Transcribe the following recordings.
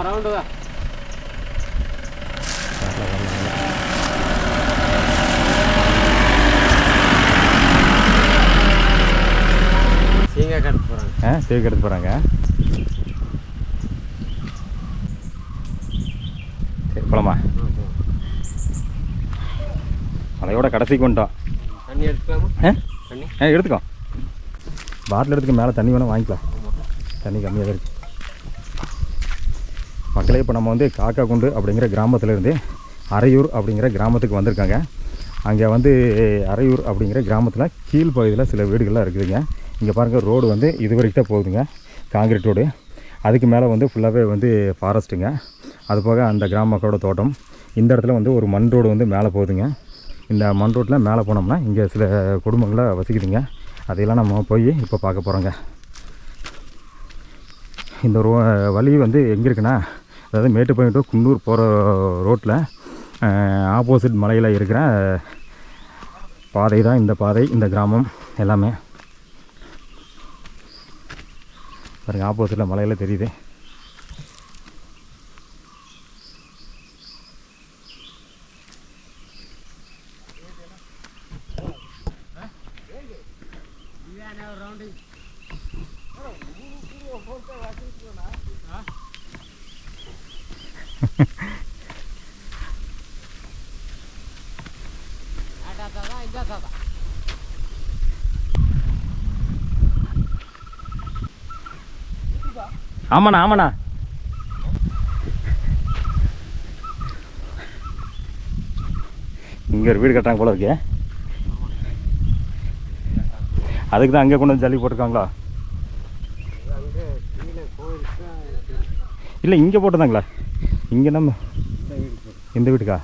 Round தான். சீக்கிரம் எடுத்து போகிறாங்க. சீக்கிரம் எடுத்து போகிறாங்க. சரி போலாமா? மலையோட கடைசிக்கு வந்துட்டோம். தண்ணி எடுத்துக்கலாமா? தண்ணி எடுத்துக்கோ. பாட்டில் எடுத்துக்க. மேலே தண்ணி வேணால் வாங்கிக்கலாம். தண்ணி கம்மியாக தான் இருக்குது. மக்களே இப்போ நம்ம வந்து காக்காக்குண்டு அப்படிங்கிற கிராமத்துலேருந்து அரையூர் அப்படிங்கிற கிராமத்துக்கு வந்திருக்காங்க. அங்கே வந்து அரையூர் அப்படிங்கிற கிராமத்தில் கீழ்ப்பகுதியில் சில வீடுகள்லாம் இருக்குதுங்க. இங்கே பாருங்கள், ரோடு வந்து இது வரைக்கும் தான் போகுதுங்க, காங்கிரீட் ரோடு. அதுக்கு மேலே வந்து ஃபுல்லாகவே வந்து ஃபாரஸ்ட்டுங்க. அது போக அந்த கிராம மக்களோட தோட்டம். இந்த இடத்துல வந்து ஒரு மண் ரோடு வந்து மேலே போகுதுங்க. இந்த மண் ரோட்டில் மேலே போனோம்னா இங்கே சில குடும்பங்களை வசிக்குதுங்க. அதையெல்லாம் நம்ம போய் இப்போ பார்க்க போகிறோங்க. இந்த வழி வந்து எங்கே இருக்குன்னா, அதாவது மேட்டுப்பாளையம் டு குன்னூர் போகிற ரோட்டில் ஆப்போசிட் மலையில் இருக்கிற பாதை தான் இந்த பாதை, இந்த கிராமம் எல்லாமே. பாருங்கள், ஆப்போசிட்டில் மலையில் தெரியுது. ஆமாண்ணா ஆமாண்ணா. இங்கே ஒரு வீடு கட்டுறாங்க போல இருக்கு. அதுக்கு தான் அங்கே கொண்டு வந்து ஜல்லி போட்டிருக்காங்களா? இல்லை, இங்கே போட்டுருந்தாங்களா? இங்கே நம்ம இந்த வீட்டுக்கா?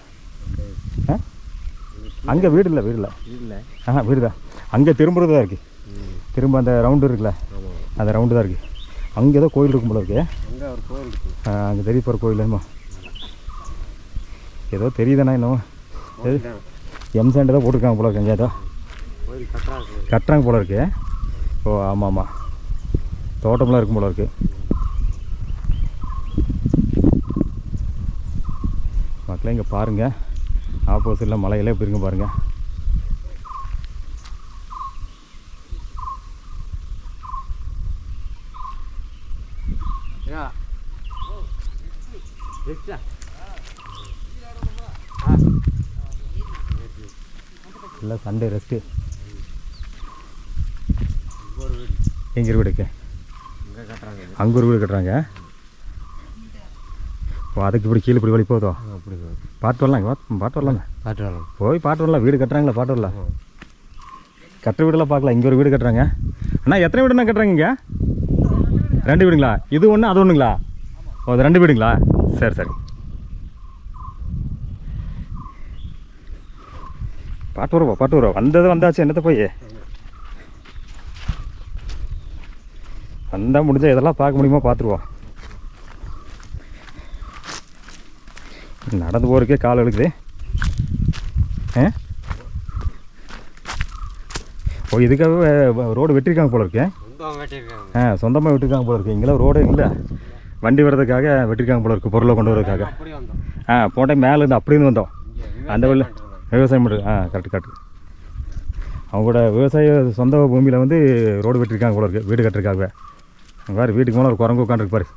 அங்கே வீடு இல்லை, வீடு இல்லை. வீடு தான். அங்கே திரும்புறது தான் இருக்குது. திரும்ப அந்த ரவுண்டு இருக்குல்ல, அந்த ரவுண்டு தான் இருக்குது. அங்கே ஏதோ கோயில் இருக்கும் போல இருக்கு. அங்கே தெரிய போகிற கோயில் என்னமோ ஏதோ தெரியுதாண்ணா. இன்னும் எம்சாண்ட் தான் போட்டிருக்காங்க போல இருக்கு. அங்கே ஏதோ கட்டுறாங்க போல இருக்கு. ஓ ஆமாம் ஆமாம், தோட்டமெல்லாம் இருக்கும் போல இருக்கு. மக்களே இங்கே பாருங்கள், ஆப்போசிட்டில் மலையிலே எப்படி இருங்க பாருங்கள். இல்லை, சண்டே ரெஸ்ட்டு. எங்கே வீடுக்கு? அங்கே ஒரு வீடு கட்டுறாங்க. ஓ, அதுக்கு இப்படி கீழே இப்படி வழி போதோ? அப்படி பாட்டு வரலாம். இங்கே பாட்டு வரலாங்க. பாட்டு வரலாம், போய் பாட்டு வரலாம். வீடு கட்டுறாங்களா? பாட்டு வரலாம். கட்டுற வீடெல்லாம் பார்க்கலாம். இங்கே ஒரு வீடு கட்டுறாங்க. அண்ணா எத்தனை வீடுண்ணா கட்டுறாங்க இங்கே? 2 வீடுங்களா? இது ஒன்று அது ஒன்றுங்களா? ஓ, அது 2 வீடுங்களா? சரி சரி. பாட்டு வருவா, பாட்டு வருவா. வந்தது வந்தாச்சு, என்னத்தை போய் வந்தால் முடிஞ்சால் இதெல்லாம் பார்க்க முடியுமா பார்த்துருவோம். நடந்து போகிறதுக்கே கால் எடுக்குது. ஓ, இதுக்காகவே ரோடு வெட்டியிருக்காங்க போல இருக்கு. சொந்தமாக வெட்டியிருக்காங்க போல இருக்கு. இங்கெல்லாம் ரோடே இல்லை, வண்டி வர்றதுக்காக வெட்டியிருக்காங்க போல இருக்குது, பொருளை கொண்டு வரதுக்காக. போன டைம் மேலேருந்து அப்படின்னு வந்தோம். அந்த வழியில் விவசாயம் பண்ணுறது. Correct correct. அவங்களோட விவசாய சொந்த பூமியில் வந்து ரோடு வெட்டியிருக்காங்க போல இருக்குது, வீடு கட்டுறதுக்காகவே. வேறு வீட்டுக்கு மேலே ஒரு குரங்கு உட்காந்துருக்கு பாரு.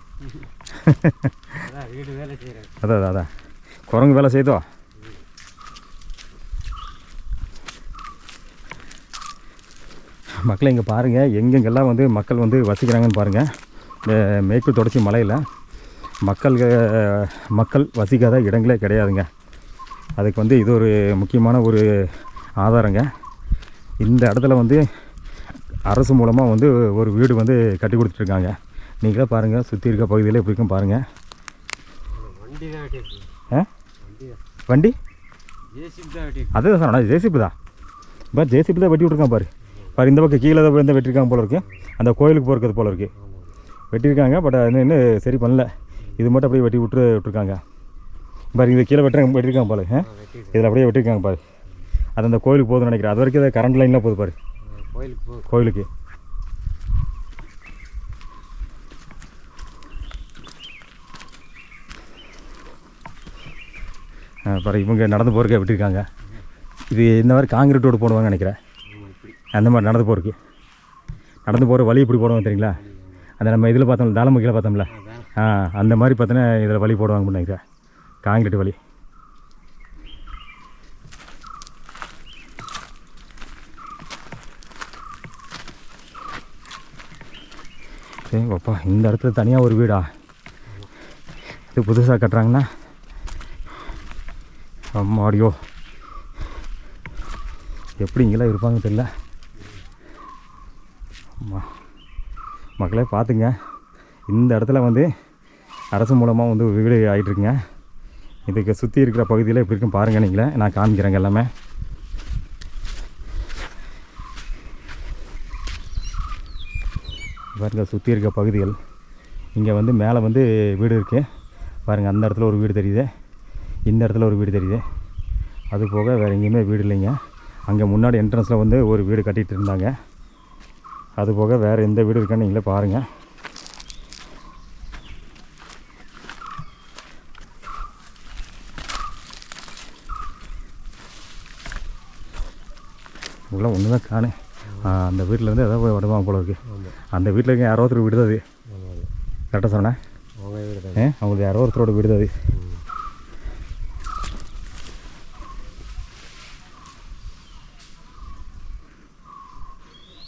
அதான் அதான் குரங்கு வேலை செய்தோ. மக்களை இங்கே பாருங்கள், எங்கெங்கெல்லாம் வந்து மக்கள் வந்து வசிக்கிறாங்கன்னு பாருங்கள். இந்த மேற்கு தொடர்ச்சி மலையில் மக்கள் வசிக்காத இடங்களே கிடையாதுங்க. அதுக்கு வந்து இது ஒரு முக்கியமான ஒரு ஆதாரங்க. இந்த இடத்துல வந்து அரசு மூலமாக வந்து ஒரு வீடு வந்து கட்டி கொடுத்துட்ருக்காங்க. நீங்களே பாருங்கள், சுற்றி இருக்க பகுதியில் எப்படி இருக்கும் பாருங்கள். வண்டி அதுதான் சார், ஆனால் ஜேசிபி தான். இப்போ ஜேசிபி தான் வெட்டி விட்ருக்கான் பாரு. இந்த பக்கம் கீழே தான் வந்து வெட்டியிருக்காங்க போல இருக்குது. அந்த கோயிலுக்கு போகிறது போல இருக்குது, வெட்டியிருக்காங்க. பட் அது இன்னும் சரி பண்ணல. இது மட்டும் அப்படியே வெட்டி விட்டுருக்காங்க பாரு. இது கீழே வெட்டியிருக்காங்க பாரு. இதில் அப்படியே வெட்டியிருக்காங்க பாரு. அது அந்த கோயிலுக்கு போகுதுன்னு நினைக்கிறேன். அது வரைக்கும் கரண்ட் லைன்லாம் போகுது பாரு கோயிலுக்கு. பாரு இவங்க நடந்து போகிறதுக்கு எப்படி இருக்காங்க. இது இந்த மாதிரி காங்கிரீட் ரோடு போடுவாங்கன்னு நினைக்கிறேன். அந்த மாதிரி நடந்து போகிறதுக்கு நடந்து போகிற வழி இப்படி போடுவாங்க தெரியுங்களா. அந்த நம்ம இதில் பார்த்தோம்ல தாளமுகியில் பார்த்தோம்ல, அந்த மாதிரி பார்த்தோன்னா இதில் வழி போடுவாங்கன்னு நினைக்கிறேன், காங்கிரீட் வழி. சரி அப்பா, இந்த இடத்துல தனியாக ஒரு வீடா இது புதுசாக கட்டுறாங்கன்னா. அம்மாடியோ, எப்படி இங்கெல்லாம் இருப்பாங்க தெரியல. மக்களே பார்த்துங்க, இந்த இடத்துல வந்து அரசு மூலமாக வந்து வீடு ஆகிட்டுருக்குங்க. இதுக்கு சுற்றி இருக்கிற பகுதியில் எப்படி இருக்குன்னு பாருங்கள். நீங்களே நான் காமிக்கிறேங்க எல்லாமே. பாருங்கள் சுற்றி இருக்க பகுதிகள். இங்கே வந்து மேலே வந்து வீடு இருக்குது பாருங்கள். அந்த இடத்துல ஒரு வீடு தெரியுது, இந்த இடத்துல ஒரு வீடு தெரியுது. அது போக வேறு எங்கேயுமே வீடு இல்லைங்க. அங்கே முன்னாடி என்ட்ரன்ஸில் வந்து ஒரு வீடு கட்டிகிட்டு இருந்தாங்க. அது போக வேறு எந்த வீடு இருக்கான்னு நீங்களே பாருங்கள். உள்ள ஒன்று தான் காணு. அந்த வீட்டிலேருந்து எதாவது போய் வருவாங்க போல இருக்குது. அந்த வீட்டில் இருக்க யாரோ ஒருத்தர் வீடு தான் அது. கரெக்டாக சொன்னேன். அவங்களுக்கு யாரோ ஒருத்தரோட வீடு தான் அது.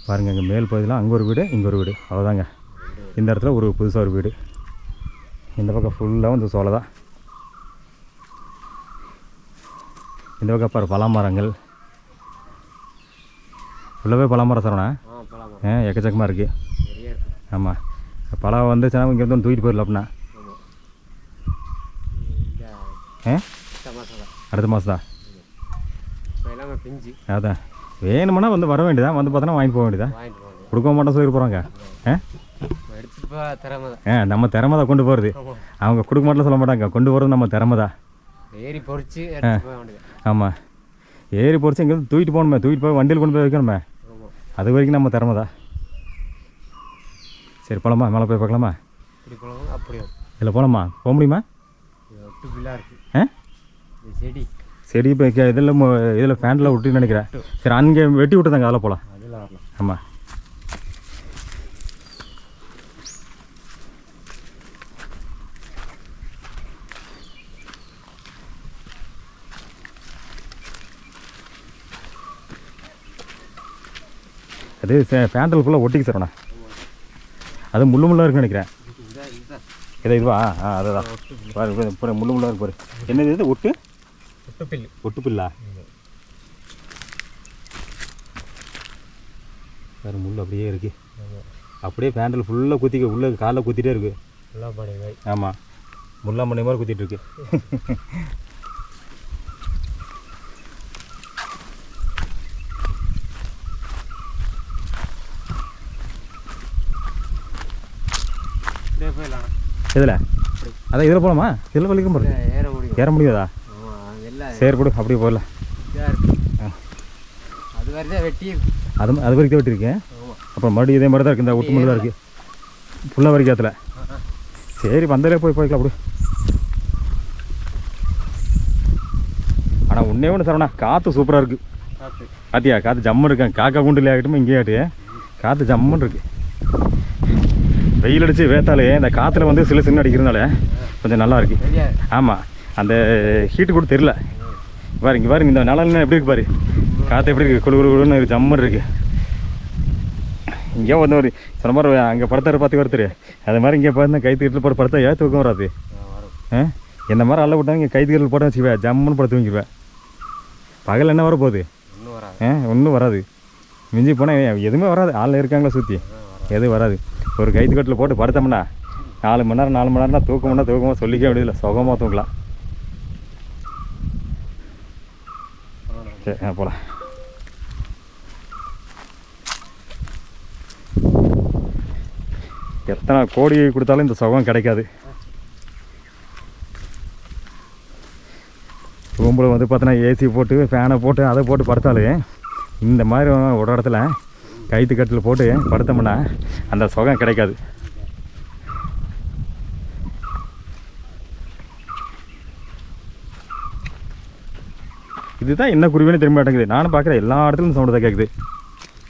பாருங்கள், இங்கே மேல் பகுதியில் அங்கே ஒரு வீடு, இங்கே ஒரு வீடு, அவ்வளோதாங்க. இந்த இடத்துல ஒரு புதுசாக ஒரு வீடு. இந்த பக்கம் ஃபுல்லாக வந்து சோலை தான். இந்த பக்கம் பாரு பலாமரங்கள், ஃபுல்லாகவே பலாமரம் சரவணா. எக்கச்சக்கமாக இருக்குது. ஆமாம், பழம் வந்துச்சுன்னா இங்கேருந்து ஒன்று தூக்கிட்டு போயிடலாம் அப்படின்னா. அடுத்த மாதம் தான். அதான் வேணுமுன்னா வந்து வர வேண்டியதான், வந்து பார்த்தோன்னா வாங்கிட்டு போக வேண்டியதான். கொடுக்க மாட்டோம் சொல்லிட்டு போகிறாங்க. நம்ம திறமை தான் கொண்டு போகிறது. அவங்க கொடுக்க மாட்டோம் சொல்ல மாட்டாங்க, கொண்டு போகிறது நம்ம திறமை தான். ஏறி பொறிச்சு. ஆமாம், ஏறி பொறிச்சு இங்கேருந்து தூக்கிட்டு போகணுமே, தூக்கிட்டு போய் வண்டியில் கொண்டு போய் வைக்கணுமே. அது வரைக்கும் நம்ம திறமை தான். சரி போகலாமா, மேலே போய் பார்க்கலாமா? இல்லை போகலாமா, போக முடியுமா? செடி இப்போ இதில் ஃபேனில் விட்டுன்னு நினைக்கிறேன். சரி அங்கே வெட்டி விட்டுதாங்க, அதில் போகலாம். ஆமாம், அது ஃபேண்டில் ஃபுல்லாக ஒட்டிக்கு சார்ண்ணா. அது முள்ளு முள்ளாக இருக்குன்னு நினைக்கிறேன். இதுவா? அதுதான் பாரு, முள்ளு முள்ளாக இருக்கு பாரு. என்னது இது? ஒட்டுப்பில்லா வேறு முள் அப்படியே இருக்கு. அப்படியே ஃபேண்டில் ஃபுல்லாக குத்திக்க, உள்ளே காலில் குத்திட்டே இருக்கு. ஆமாம், முள்ளாம்பண்ணி மாதிரி குத்திட்டு இருக்கு. இதில் அதான் இதில் போகலாமா? இதில் வலிக்க போகிறது ஏற முடியாதா? சரி போடு, அப்படியே போடலாம். அது வரைக்கும் வெட்டியிருக்கேன். அப்புறம் மறுபடியும் இதே மாதிரி தான் இருக்குது. இந்த ஒட்டு மட்டும் தான் இருக்குது ஃபுல்லாக வரைக்காத்துல. சரி வந்தாலே போய்க்கலாம் அப்படி. ஆனால் ஒன்றே ஒன்று சரவணா, காற்று சூப்பராக இருக்குது. பார்த்தியா, காற்று ஜம்முன்னு இருக்கேன். காக்கா கூண்டில் ஆகட்டும் இங்கே ஆகிட்டு காற்று ஜம்முன்னு இருக்குது. வெயில் அடித்து வேத்தாலே இந்த காற்றுல வந்து சின்ன அடிக்கிறதுனால கொஞ்சம் நல்லா இருக்குது. ஆமாம், அந்த ஹீட்டு கூட தெரில. பாருங்க பாருங்க, இந்த நிழல்னா எப்படி இருக்குது பாரு, காற்று எப்படி இருக்குது, குழு குழுன்னு இருக்குது, ஜம்மன் இருக்குது. இங்கே வந்து ஒரு சொன்ன மாதிரி அங்கே படுத்தாரு பார்த்து ஒருத்தர், அது மாதிரி இங்கே பார்த்தா கைத்துக்கிட்டு போட்டு படுத்தா ஏன் தூக்கம் வராது. இந்த மாதிரி அள்ள விட்டாங்க, இங்கே கைத்துக்கிட்டு போட்டால் வச்சுக்குவேன், ஜம்முன்னு படுத்து தூங்கிடுவேன். பகல் என்ன வர போகுது? ஒன்றும் வராது. மிஞ்சி போனால் எதுவுமே வராது. ஆள் இருக்காங்களா சுற்றி, எதுவும் வராது. ஒரு கைத்துக்கட்டில் போட்டு படுத்தோம்னா 4 மணி நேரம் தான் தூக்கமாக சொல்லிக்க வேண்டியதில்லை, சுகமாக தூங்கலாம். சரி போகலாம். எத்தனை கோடி கொடுத்தாலும் இந்த சுகம் கிடைக்காது. ரூம்பில் வந்து பார்த்தோன்னா ஏசி போட்டு ஃபேனை போட்டு அதை போட்டு படுத்தாலே இந்த மாதிரி ஒரு இடத்துல கைத்துக்கட்டில் போட்டு படுத்தோம்னா அந்த சுகம் கிடைக்காது. இதுதான் என்ன குருவின்னு திரும்ப மாட்டேங்குது. நானும் பார்க்குறேன் எல்லா இடத்துலையும் சவுண்டு தான் கேட்குது.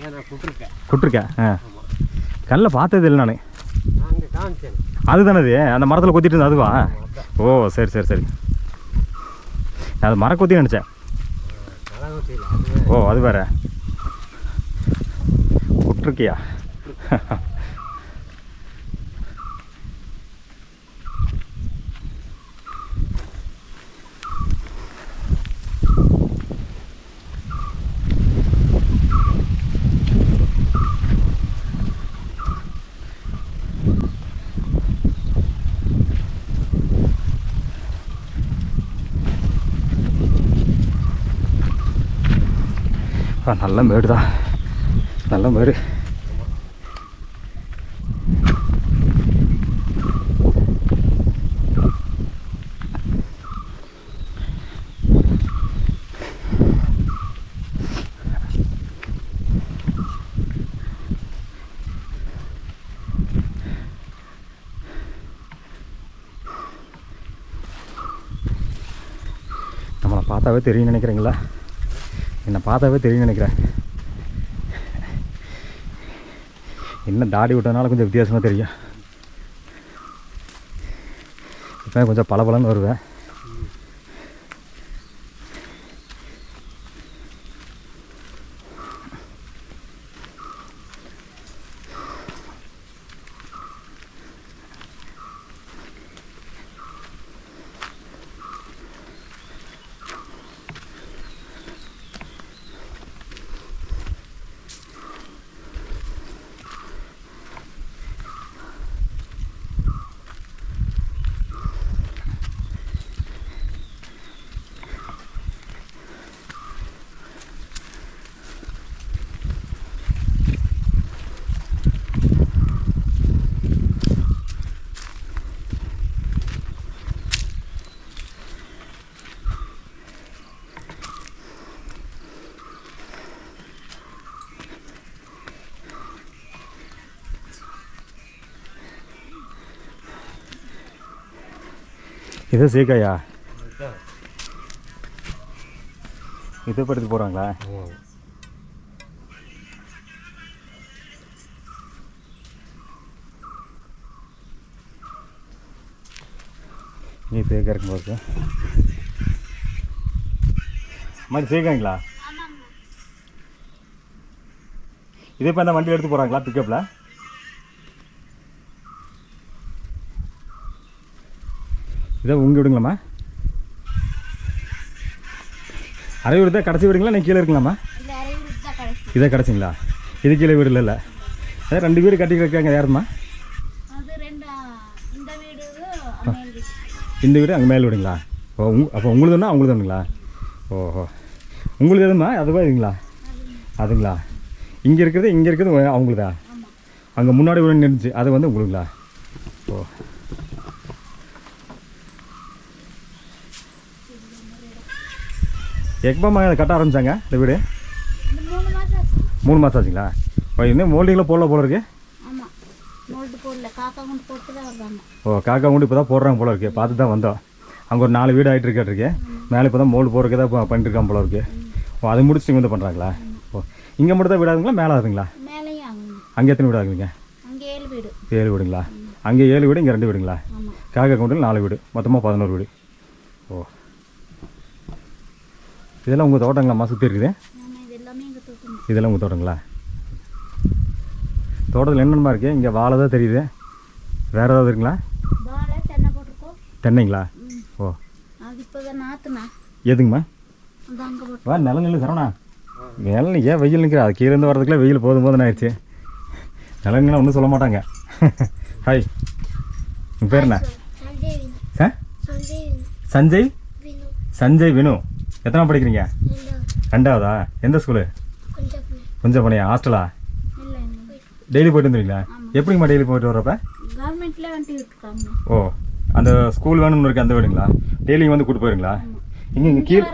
நான் கூப்பிட்டுருக்கேன். கூப்பிட்ருக்கேன். கல்லில் பார்த்தது இல்லை நான். அங்கே காமிச்சேன். அதுதானே அது அந்த மரத்தில் கொத்திட்டு இருந்தது அதுவா? ஓ சரி சரி சரி. அது மர கொத்தி நினச்சேன். ஓ அது வேற கூப்பிட்ருக்கியா? நல்ல மேடு தான், நல்ல மேடு. நம்மளை பார்த்தாவே தெரியும் நினைக்கிறீங்களா? என்னை பார்த்தாவே தெரியும் நினைக்கிறேன். இன்னும் தாடி விட்டதுனால கொஞ்சம் வித்தியாசமாக தெரியும். இப்போ கொஞ்சம் பளபளன்னு வருவேன். இது சீக்காயா? இதை படுத்து போகிறாங்களா? நீ சேக்கா இருக்கும்போது மாதிரி சேக்காங்களா? இதே இப்போ அந்த வண்டி எடுத்து போகிறாங்களா பிக்கப்பில்? இதை உங்கள் விடுங்களாம்மா? அரையூர் தான் கடைசி வீடுங்களா? நீங்கள் கீழே இருக்கலாமா? இதை கடைசிங்களா? இது கீழே வீடு இல்லை. அதான் 2 வீடு கட்டி இருக்காங்க. யாருமா? இந்த வீடு அங்கே மேலே வீடுங்களா? ஓ அப்போ உங்களுதுன்னா அவங்களுக்கு தானுங்களா? ஓஹோ உங்களுக்கு எதுமா அதுவா இதுங்களா? அதுங்களா? இங்கே இருக்கிறது அவங்களுதா? அங்கே முன்னாடி வீடு நின்றுச்சு அது வந்து உங்களுங்களா? ஓ எப்போம்மா கட்ட ஆரம்பித்தாங்க இந்த வீடு? 3 மாதம் ஆச்சுங்களா? இன்னும் மோல்டிங்கில் போல இருக்கு. ஓ காக்கா கொண்டு இப்போ தான் போடுறாங்க போல இருக்கு. பார்த்து தான் வந்தோம். அங்கே ஒரு 4 வீடு ஆகிட்டு இருக்காட்டிருக்கு. மேலே இப்போ தான் மோல்டு போடுறதுக்கு தான் பண்ணிட்டுருக்கான் போல இருக்கு. ஓ அதை முடிச்சு இங்கே வந்து பண்ணுறாங்களா? ஓ இங்கே மட்டும் தான் வீடு ஆகுதுங்களா? மேலே ஆகுதுங்களா? அங்கே எத்தனை வீடு ஆகுதுங்க? 7 வீடுங்களா? அங்கே 7 வீடு, இங்கே 2 வீடுங்களா? காக்கா கொண்டு 4 வீடு, மொத்தமாக 11 வீடு. ஓ இதெல்லாம் உங்கள் தோட்டங்களாம்மா சுற்றி இருக்குது? இதெல்லாம் உங்கள் தோட்டங்களா? தோட்டத்தில் என்னென்னமா இருக்குது? இங்கே வாழை தான் தெரியுது. வேறு ஏதாவது இருக்குங்களா? தென்னைங்களா? ஓ எதுங்கம்மா? வா நிலநிலை சரவணா. நிலநி ஏன் வெயில் நிற்கிறா? அது கீழேருந்து வரதுக்குள்ளே வெயில் போதுன்னு ஆயிடுச்சு. நிலங்களாம் ஒன்றும் சொல்ல மாட்டாங்க. ஹாய் உங்கள் பேர் என்ன? சஞ்சய். சஞ்சய் வினு. எத்தனை படிக்கிறீங்க? 2ஆவதா? எந்த ஸ்கூலு? கொஞ்சம் பணியா? ஹாஸ்டலா? டெய்லி போயிட்டு வந்துடுங்களா? எப்படிங்கம்மா டெய்லி போயிட்டு வர்றப்ப? ஓ அந்த ஸ்கூல் வேணும்னு இருக்கு அந்த வீடுங்களா? டெய்லி வந்து கூப்பிட்டு போயிருங்களா? இங்கே கீழே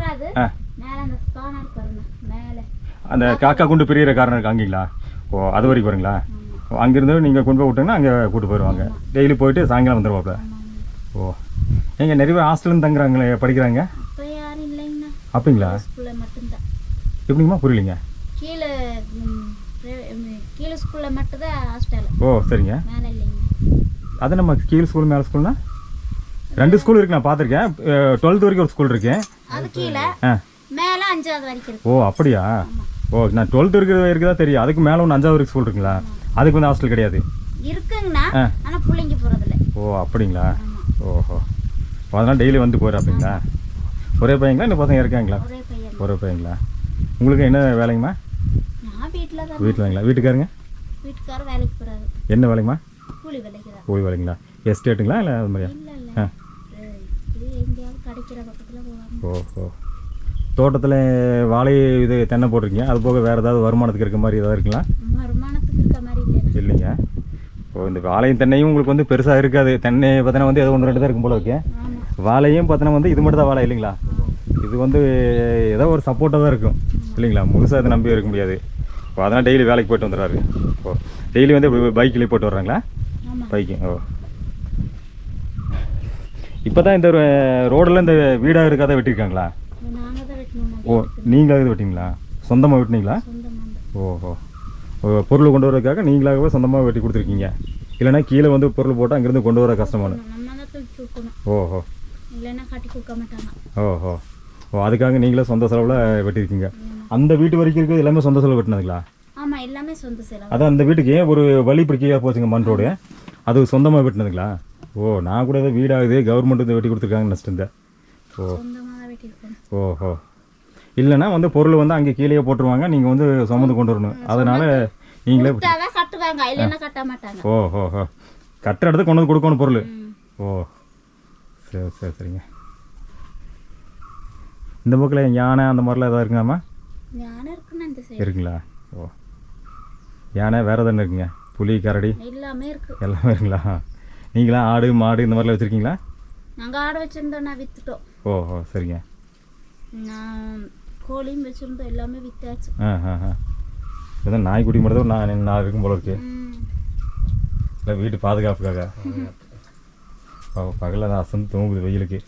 அந்த காக்கா குண்டு பிரியிற காரணம் இருக்குது அங்கேங்களா? ஓ அது வரைக்கும் வருங்களா? அங்கேருந்து நீங்கள் கொண்டு போய் விட்டிங்கன்னா அங்கே கூப்பிட்டு போயிடுவாங்க. டெய்லி போயிட்டு சாயங்காலம் வந்துடுவாப்ல. ஓ எங்கள் நிறைய பேர் ஹாஸ்டல்னு தங்குறாங்களே படிக்கிறாங்க? அப்படிங்களா? ஸ்கூல்ல மட்டும்தான். எப்படிங்கம்மா புரியலைங்க? கீழே கீழே ஸ்கூல்ல மட்டும்தான் ஹாஸ்டல். ஓ சரிங்க. மேலே இல்லைங்க. அது நம்ம கீழ் ஸ்கூல் மேலே ஸ்கூல்னா 2 ஸ்கூல் இருக்கு, நான் பார்த்துருக்கேன். 12th வரைக்கும் ஒரு ஸ்கூல் இருக்கு. அது கீழே, மேலே 5வது வரைக்கும் இருக்கு. ஓ அப்படியா? ஓ நான் 12th இருக்குதா தெரியும். அதுக்கு மேலே ஒன்று 5வது வரைக்கும் ஸ்கூல் இருக்குங்களா? அதுக்கு வந்து ஹாஸ்டல் கிடையாது இருக்குங்கண்ணா, ஆனால் பிள்ளைங்க போகிறதில்ல. ஓ அப்படிங்களா? ஓஹோ, அதனால் டெய்லி வந்து போகிற அப்படிங்களா? ஒரே பையங்களா இன்னும் பசங்க இருக்காங்களா? ஒரே பையன். ஒரே பையங்களா? உங்களுக்கு என்ன வேலைங்கம்மா? நான் வீட்டில் தான். வீட்டில்ங்களா? வீட்டுக்காருங்க? வீட்டுக்காரர் வேலைக்கு போகிறாரு. என்ன வேலைங்கம்மா? கூலி வேலைக்கு தான். கூலி வேலைங்களா? எஸ்டேட்டுங்களா இல்லை அது மாதிரியா? இல்லை இல்லை, இது எங்கேயாவது கிடைக்கிற பக்கத்தில் போவாங்க. ஓஹோ, தோட்டத்தில் வாழை இது தென்னை போட்டிருக்கீங்க, அது போக வேறு ஏதாவது வருமானத்துக்கு இருக்க மாதிரி ஏதாவது இருக்குங்களா? வருமானத்துக்கு இருக்க மாதிரி இல்லை. இல்லைங்க. ஓ இந்த வாழையும் தென்னையும் உங்களுக்கு வந்து பெருசாக இருக்காது. தென்னை பார்த்தோன்னா வந்து ஏதோ 1-2 தான் இருக்கும் போல இருக்கு. வாழையும் பார்த்தோன்னா வந்து இது மட்டும் தான் வாழை இல்லைங்களா? இது வந்து ஏதோ ஒரு சப்போர்ட்டாக தான் இருக்கும் இல்லைங்களா? முழுசாக அதை நம்பி இருக்க முடியாது. ஓ அதனால் டெய்லி வேலைக்கு போய்ட்டு வந்துடுறாரு. ஓ டெய்லி வந்து பைக்கில் போய்ட்டு வர்றாங்களா? பைக்கு. ஓ இப்போ தான் இந்த ரோடெல்லாம் இந்த வீடாக இருக்காத வெட்டியிருக்காங்களா? நாங்கள் தான் வெட்டணும். ஓ நீங்களாக வெட்டிங்களா? சொந்தமாக வெட்டினீங்களா? ஓஹோ, பொருள் கொண்டு வரதுக்காக நீங்களாகவே சொந்தமாக வெட்டி கொடுத்துருக்கீங்க. இல்லைன்னா கீழே வந்து பொருள் போட்டால் அங்கேருந்து கொண்டு வர கஷ்டமான. நம்ம தான் தூக்கி கொடுக்கணும். ஓஹோ, இல்லைன்னா கட்டி கொடுக்க மாட்டாங்க. ஓஹோ, ஓ அதுக்காக நீங்களே சொந்த செலவில் வெட்டியிருக்கீங்க. அந்த வீட்டு வரைக்கும் இருக்கிறது எல்லாமே சொந்த செலவு வெட்டினதுங்களா? ஆமாம், எல்லாமே சொந்த செலவு. அதான் அந்த வீட்டுக்கு ஒரு வழி பிடிக்கையாக போச்சுங்க மண் ரோடு, அது சொந்தமாக வெட்டினதுங்களா? ஓ நான் கூட ஏதோ வீடாகுது கவர்மெண்ட் வெட்டி கொடுத்துருக்காங்கன்னு நினச்சிட்டு. ஓ சொந்தமாக தான் வெட்டியிருக்கோம். ஓஹோ, இல்லைன்னா வந்து பொருள் வந்து அங்கே கீழே போட்டுருவாங்க, நீங்கள் வந்து சுமந்து கொண்டு வரணும். அதனால் நீங்களே கட்டுவாங்க, இல்லைன்னா கட்ட மாட்டாங்க. ஓஹோ, கட்டுற இடத்துக்கு கொண்டு வந்து கொடுக்கணும் பொருள். ஓ சரி சரி சரிங்க. இந்த பக்கத்தில் யானை அந்த மாதிரிலாம் எதாவது இருக்குங்களாம்மா? யானை இருக்குன்னு அந்த சைடு இருக்குங்களா? ஓ யானை வேறு எதாவது இருக்குங்க? புலி கரடி எல்லாமே இருக்கு. எல்லாமே இருக்குங்களா? நீங்களாம் ஆடு மாடு இந்த மாதிரிலாம் வச்சுருக்கீங்களா? நாங்கள் ஆடு வச்சுருந்தோம், நான் விற்றுட்டோம். ஓஹோ சரிங்க. நான் கோழியும் வச்சுருந்தோம், எல்லாமே விற்றாச்சு. இதுதான் நாய்க்குட்டி மட்டும் தான் நான் இருக்கும் போல இருக்கு. இல்லை வீட்டு பாதுகாப்புக்காக. பகலில் தான் அசந்து தூங்குது வெயிலுக்கு.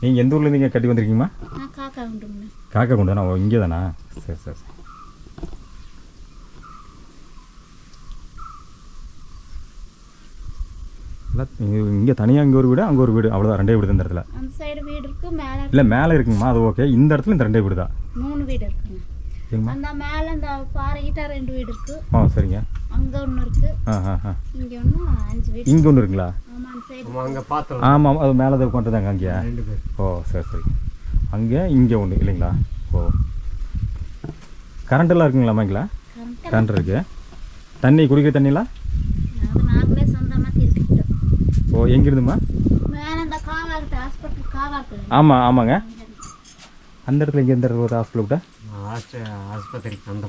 நீங்கள் எந்த ஊரில் நீங்கள் கட்டி வந்திருக்கீங்கம்மா? நான் காக்கா உண்டுங்க. காக்கா கொண்டு தானே? ஓ இங்கே தானா? சரி சரி சரி. இங்கே தனியாக இங்கே ஒரு வீடு அங்கே ஒரு வீடு, அவ்வளோதான். 2 வீடு தான் இந்த இடத்துல. அந்த சைடு வீடு இருக்கு, மேலே இல்லை மேலே இருக்குங்கம்மா, அது ஓகே. இந்த இடத்துல இந்த 2 வீடு தான். 3 வீடு இருக்குங்க. அந்த மேலே அந்த பாறை கிட்ட 2 வீடு இருக்கு. ஆ சரிங்க. அங்கே ஒன்று இருக்கு. இங்கே ஒன்று 5 வீடு. இங்கே ஒன்று இருக்குங்களா? ஆமாம், அந்த சைடு. அங்கே பார்த்தோம். ஆமாம், அது மேலே தான் உட்காந்துதாங்க அங்கேயா? 2 பேர். ஓ சரி சரி. அங்கே இங்கே ஒன்று இல்லைங்களா? ஓ கரண்ட்டெல்லாம் இருக்குங்களாம்மா? இங்களா கரண்ட் இருக்குது. தண்ணி குடிக்கிற தண்ணிலாம் அது நாங்களே சொந்தமாக திருப்பிக்கிட்டோம். ஓ எங்கிருந்துமா? மேலே அந்த காவாக்கிட்ட ஹாஸ்பிட்டல் காவாக்கு. ஆமாம் ஆமாங்க. அந்த இடத்துல இங்கே எந்த இடத்துல ஹாஸ்பிட்டல் விட்டா? ஆஸ்பத்திரிக்கு அந்த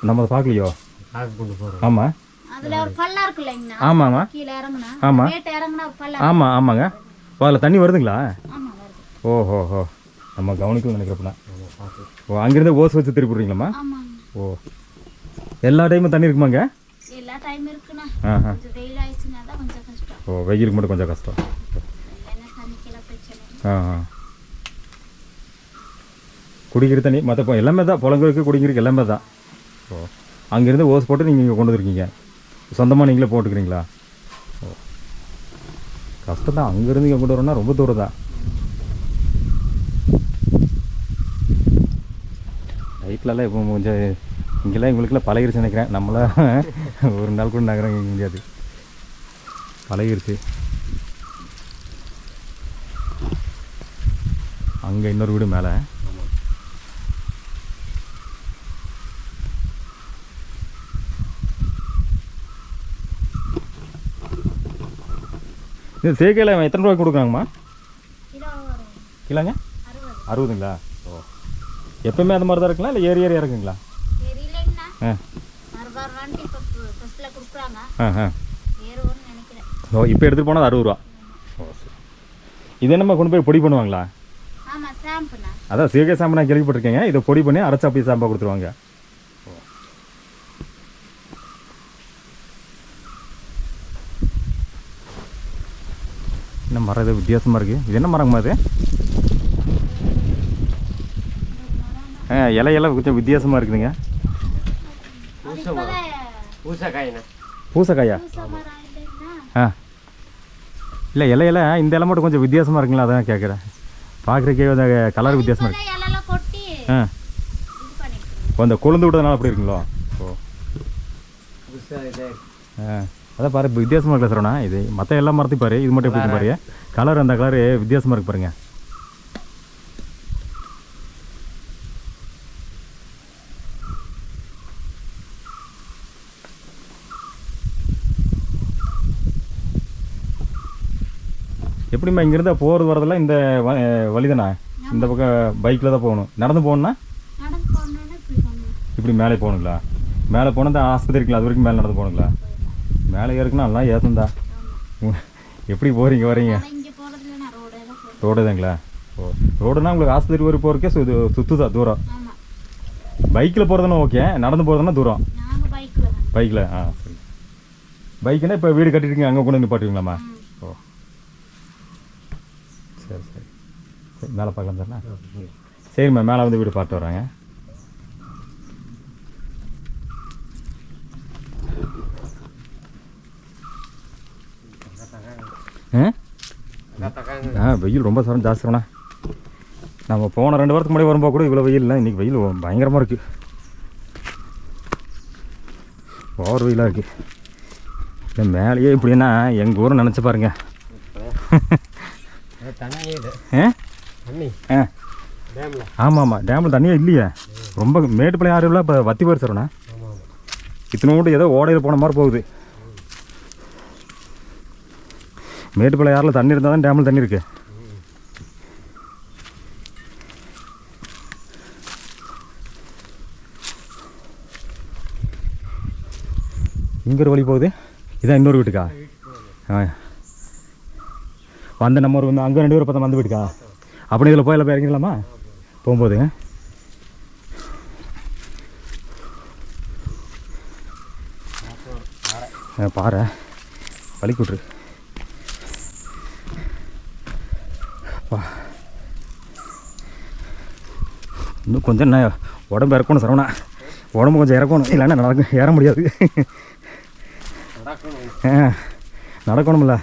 நம்ம அதை பார்க்கலையோ? காக்கு கொண்டு போகிறோம். ஆமாம், அதில் ஒரு பள்ளம் இருக்கு இல்லைங்கண்ணா? ஆமாம்மா. கீழே இறங்குனா ஆமாம். கேட்டு இறங்குனா ஒரு பள்ளம். ஆமாம் ஆமாங்க. ஓ அதில் தண்ணி வருதுங்களா? ஆமாம், வருது. ஓஹோ, நம்ம கவனிக்கணும்னு நினைக்கிறப்பண்ணா. ஓ அங்கேருந்து ஓஸ் வச்சு திருப்பி விட்றீங்களாம்மா? ஆமாங்க. ஓ எல்லா டைமும் தண்ணி இருக்குமாங்க? எல்லா டைம் இருக்குண்ணா. ஆஹா. கொஞ்சம் வெயில் ஆயிடுச்சுன்னா தான் கொஞ்சம் கஷ்டம். ஓ வெயிலுக்கு மட்டும் கொஞ்சம் கஷ்டம். இல்லைன்னா தண்ணிக்கெல்லாம் பிரச்சனை. குடிக்கிற தண்ணி மற்ற எல்லாமே தான், புலங்களுக்கு குடிக்கிறதுக்கு எல்லாமே தான். ஓ அங்கேருந்து ஓஸ் போட்டு நீங்கள் இங்கே கொண்டு வந்துருக்கீங்க, சொந்தமாக நீங்களே போட்டுக்கிறீங்களா? ஓ கஷ்டம் தான். அங்கேருந்து இங்கே கொண்டு வரணும்னா ரொம்ப தூரம் தான். நைட்லலாம் இப்போ கொஞ்சம் இங்கெல்லாம் இவங்களுக்குலாம் பழகிருச்சு நினைக்கிறேன். நம்மளாம் ஒரு நாள் கூட நகரம் முடியாது, பழகிருச்சு. அங்கே இன்னொரு வீடு மேலே. இது சேகையில் எத்தனை ரூபாய்க்கு கொடுக்குறாங்கம்மா? கிலோங்க 60ங்களா? ஓ எப்பவுமே அந்த மாதிரி தான் இருக்குங்களா இல்லை ஏறி இறக்குங்களா? ஓ இப்போ எடுத்துகிட்டு போனால் 60 ரூபா. ஓ சரி. இது என்னம்மா கொண்டு போய் பொடி பண்ணுவாங்களா? அதான் சீகை சாம்பு நான் கேள்விப்பட்டிருக்கேங்க. இதை பொடி பண்ணி அரைச்சா அப்படியே சாம்பா கொடுத்துருவாங்க. என்ன மரம் இது வித்தியாசமாக இருக்குது. இது என்ன மரங்கம்மா அது? இலையெல்லாம் கொஞ்சம் வித்தியாசமாக இருக்குதுங்க. பூசக்காய்ண்ணா. பூசக்காயா? ஆ இல்லை இலையெல்லாம் இந்த இலை மட்டும் கொஞ்சம் வித்தியாசமாக இருக்குங்களா, அதான் கேட்குறேன். பார்க்குறக்கே அந்த கலர் வித்தியாசமாக இருக்குது. ஆ இப்போ அந்த கொழுந்து விட்டதுனால அப்படி இருக்குங்களோ? ஓ ஆ அதான் பாரு, இப்போ வித்தியாசமாக இருக்கல சரவணா. இது மற்ற எல்லா மரத்தையும் பாரு, இது மட்டும் எப்படி இருக்கு பாரு. கலர் அந்த கலரு வித்தியாசமாக இருக்கு பாருங்க. எப்படிம்மா இங்கேருந்தா போகிறது வரதெல்லாம் இந்த வழி தானே? இந்த பக்கம் பைக்கில் தான் போகணும். நடந்து போகணுன்னா இப்படி மேலே போகணுங்களா? மேலே போனால் தான் ஆஸ்பத்திரிக்குங்களா? அது வரைக்கும் மேலே நடந்து போகணுங்களா? மேலே ஏறுக்குன்னா நல்லா ஏற்றந்தா. எப்படி போகிறீங்க வரீங்க? ரோடு தாங்களா? ஓ ரோடுனா உங்களுக்கு ஆஸ்பத்திரி வரை போகிறக்கே சுற்றுதா தூரம்? பைக்கில் போகிறதுனா ஓகே, நடந்து போகிறதுனா தூரம்? பைக்கில். ஆ சரி. பைக்குன்னா இப்போ வீடு கட்டிட்டுருக்கீங்க, அங்கே கொண்டு நிப்பாட்டுவீங்களாம்மா? ஓ சரி சரி சரி, மேலே பார்க்கலாம் சார்ண்ணா. சரிம்மா, மேலே வந்து வீடு பார்த்து வராங்க. வெயில் ரொம்ப ஜாஸ்தியாண்ணா. நம்ம போன 2 வாரத்துக்கு முன்னாடி வரும்போது கூட இவ்வளோ வெயில் இல்லை. இன்றைக்கி வெயில் பயங்கரமாக இருக்குது. ஓவர் வெயிலாக இருக்குது. இல்லை மேலேயே இப்படின்னா எங்கள் ஊரை நினச்சி பாருங்க. ஆமாம் ஆமாம், டேமில் தண்ணியே இல்லையே. ரொம்ப மேட்டுப்பாளையம் ஆறுலாம் இப்போ வத்தி போயிடுச்சு சரவணா. இத்தனை ஏதோ ஓடையில் போன மாதிரி போகுது. மேட்டுப்பாளையம் ஆறில் தண்ணி இருந்தால் தான் டேமில் தண்ணி இருக்கு. இங்கே ஒரு வழி போகுது. இதான் இன்னொரு வீட்டுக்கா? ஆ அந்த நம்ம ஒரு அங்கே 2 பேர் பார்த்தா வந்து வீட்டுக்கா? அப்படி இதில் போய் எல்லாம் இறங்கிடலாமா போகும்போது? பாரு வலி கூட்டுரு. இன்னும் கொஞ்சம் என்ன உடம்பு இறக்கணும் சரவணா. உடம்பு கொஞ்சம் இறக்கணும், இல்லைன்னா ஏற முடியாது. நடக்கணும்ல.